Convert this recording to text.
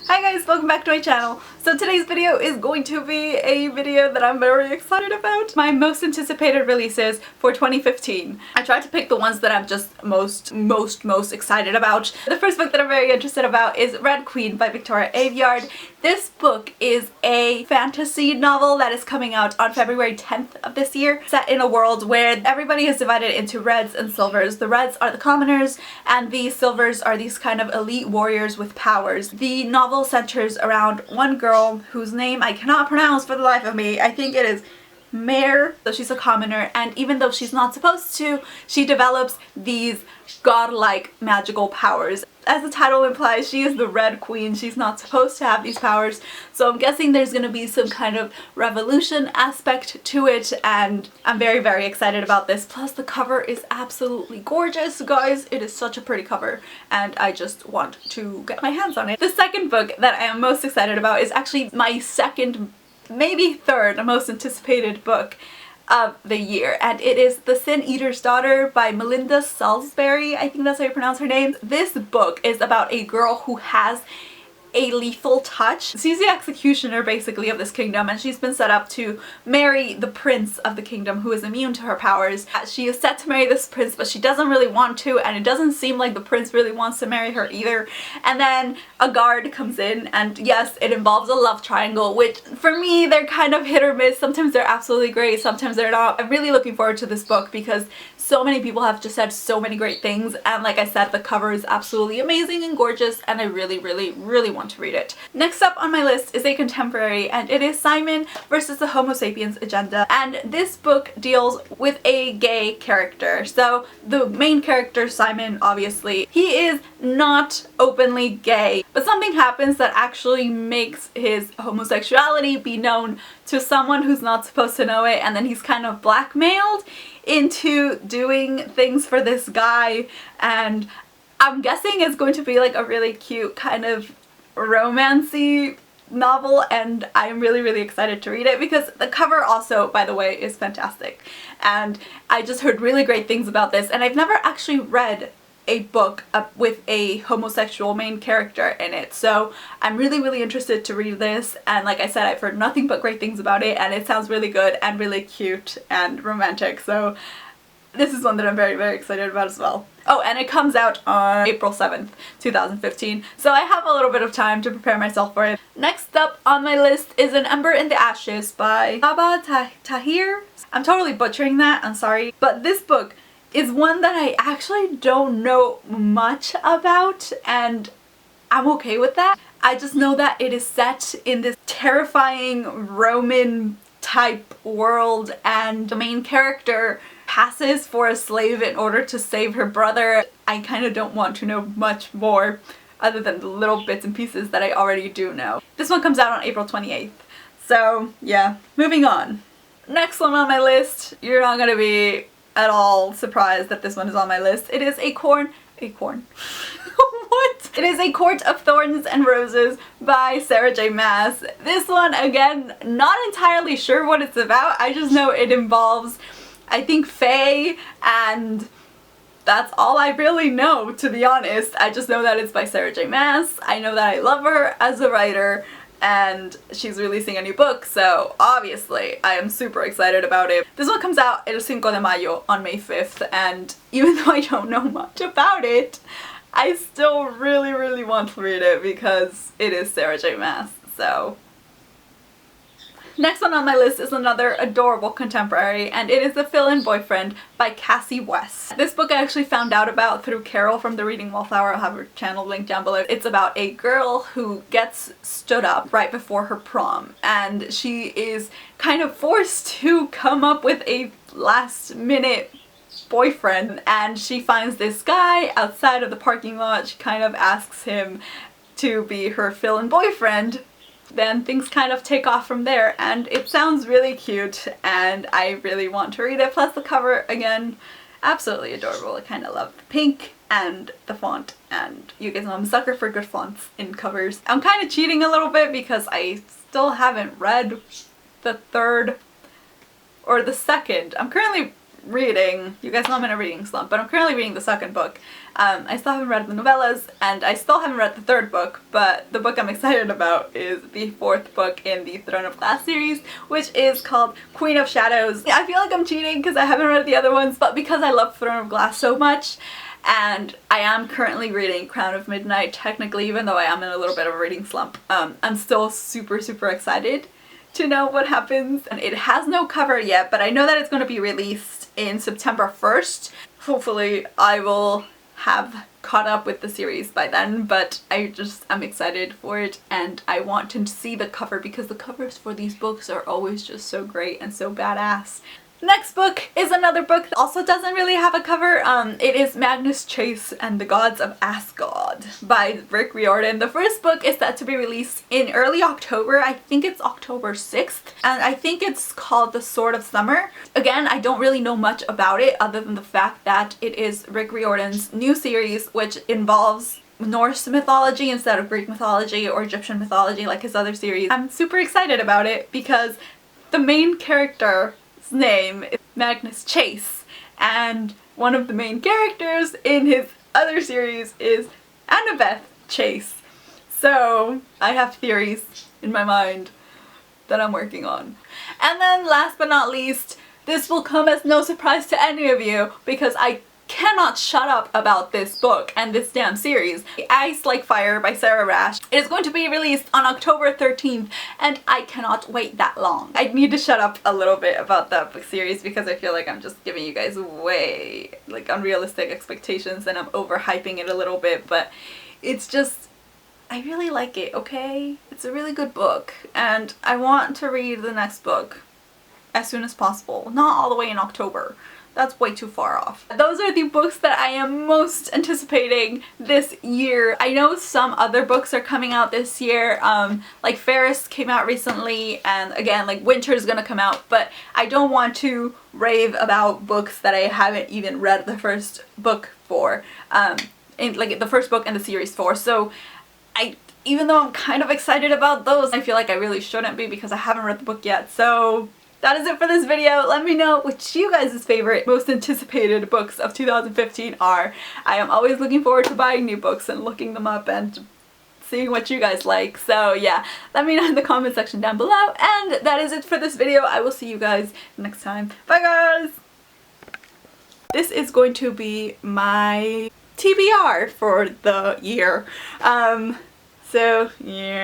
Hi guys, welcome back to my channel. So today's video is going to be a video that I'm very excited about. My most anticipated releases for 2015. I tried to pick the ones that I'm just most excited about. The first book that I'm very interested about is Red Queen by Victoria Aveyard. This book is a fantasy novel that is coming out on February 10th of this year, set in a world where everybody is divided into reds and silvers. The reds are the commoners and the silvers are these kind of elite warriors with powers. The novel centers around one girl whose name I cannot pronounce for the life of me. I think it is Mare. So she's a commoner, and even though she's not supposed to, she develops these godlike magical powers. As the title implies, she is the Red Queen. She's not supposed to have these powers, so I'm guessing there's going to be some kind of revolution aspect to it, and I'm very excited about this. Plus the cover is absolutely gorgeous, guys. It is such a pretty cover and I just want to get my hands on it. The second book that I am most excited about is actually my second, maybe third most anticipated book of the year, and it is The Sin Eater's Daughter by Melinda Salisbury. I think that's how you pronounce her name. This book is about a girl who has a lethal touch. She's the executioner basically of this kingdom, and she's been set up to marry the prince of the kingdom who is immune to her powers. She is set to marry this prince, but she doesn't really want to, and it doesn't seem like the prince really wants to marry her either. And then a guard comes in, and yes, it involves a love triangle, which for me, they're kind of hit or miss. Sometimes they're absolutely great, sometimes they're not. I'm really looking forward to this book because so many people have just said so many great things, and like I said, the cover is absolutely amazing and gorgeous, and I really want to read it. Next up on my list is a contemporary, and it is Simon versus the Homo Sapiens Agenda, and this book deals with a gay character. So the main character, Simon, obviously, he is not openly gay, but something happens that actually makes his homosexuality be known to someone who's not supposed to know it, and then he's kind of blackmailed into doing things for this guy, and I'm guessing it's going to be like a really cute kind of romancy novel, and I'm really excited to read it because the cover also, by the way, is fantastic, and I just heard really great things about this, and I've never actually read a book with a homosexual main character in it, so I'm really interested to read this, and like I said, I've heard nothing but great things about it, and it sounds really good and really cute and romantic, so this is one that I'm very excited about as well. Oh, and it comes out on April 7th, 2015, so I have a little bit of time to prepare myself for it. Next up on my list is An Ember in the Ashes by Tahir. I'm totally butchering that, I'm sorry, but this book is one that I actually don't know much about, and I'm okay with that. I just know that it is set in this terrifying Roman type world, and the main character passes for a slave in order to save her brother. I kind of don't want to know much more other than the little bits and pieces that I already do know. This one comes out on April 28th. So yeah, moving on. Next one on my list, you're not gonna be at all surprised that this one is on my list. It is Acorn. What? It is A Court of Thorns and Roses by Sarah J. Maas. This one, again, not entirely sure what it's about. I just know it involves, I think, fae, and that's all I really know, to be honest. I just know that it's by Sarah J. Maas. I know that I love her as a writer, and she's releasing a new book, so obviously I am super excited about it. This one comes out El 5 de Mayo on May 5th, and even though I don't know much about it, I still really want to read it because it is Sarah J. Maas, so. Next one on my list is another adorable contemporary, and it is The Fill-In Boyfriend by Cassie West. This book I actually found out about through Carol from the Reading Wallflower. I'll have her channel linked down below. It's about a girl who gets stood up right before her prom, and she is kind of forced to come up with a last-minute boyfriend, and she finds this guy outside of the parking lot. She kind of asks him to be her fill-in boyfriend. Then things kind of take off from there, and it sounds really cute, and I really want to read it. Plus the cover, again, absolutely adorable. I kind of love the pink and the font, and you guys know I'm a sucker for good fonts in covers. I'm kind of cheating a little bit because I still haven't read the third or the second. I'm currently reading, you guys know I'm in a reading slump, but I'm currently reading the second book. I still haven't read the novellas, and I still haven't read the third book, but the book I'm excited about is the fourth book in the Throne of Glass series, which is called Queen of Shadows. I feel like I'm cheating because I haven't read the other ones, but because I love Throne of Glass so much, and I am currently reading Crown of Midnight, technically, even though I am in a little bit of a reading slump, I'm still super excited to know what happens. And it has no cover yet, but I know that it's going to be released in September 1st. Hopefully I will have caught up with the series by then, but I'm excited for it, and I want to see the cover because the covers for these books are always just so great and so badass. Next book is another book that also doesn't really have a cover. It is Magnus Chase and the Gods of Asgard by Rick Riordan. The first book is set to be released in early October. I think it's October 6th, and I think it's called The Sword of Summer. Again, I don't really know much about it other than the fact that it is Rick Riordan's new series, which involves Norse mythology instead of Greek mythology or Egyptian mythology like his other series. I'm super excited about it because the main character name is Magnus Chase, and one of the main characters in his other series is Annabeth Chase. So I have theories in my mind that I'm working on. And then last but not least, this will come as no surprise to any of you because I cannot shut up about this book and this damn series. Ice Like Fire by Sarah Rash. It is going to be released on October 13th, and I cannot wait that long. I need to shut up a little bit about that book series because I feel like I'm just giving you guys way like unrealistic expectations and I'm overhyping it a little bit, but it's just, I really like it, okay? It's a really good book, and I want to read the next book as soon as possible. Not all the way in October. That's way too far off. Those are the books that I am most anticipating this year. I know some other books are coming out this year, like Ferris came out recently, and again, like Winter's gonna come out, but I don't want to rave about books that I haven't even read the first book for, like the first book in the series for. So even though I'm kind of excited about those, I feel like I really shouldn't be because I haven't read the book yet. So that is it for this video. Let me know which you guys' favorite, most anticipated books of 2015 are. I am always looking forward to buying new books and looking them up and seeing what you guys like. So yeah, let me know in the comment section down below. And that is it for this video. I will see you guys next time. Bye guys! This is going to be my TBR for the year. So yeah.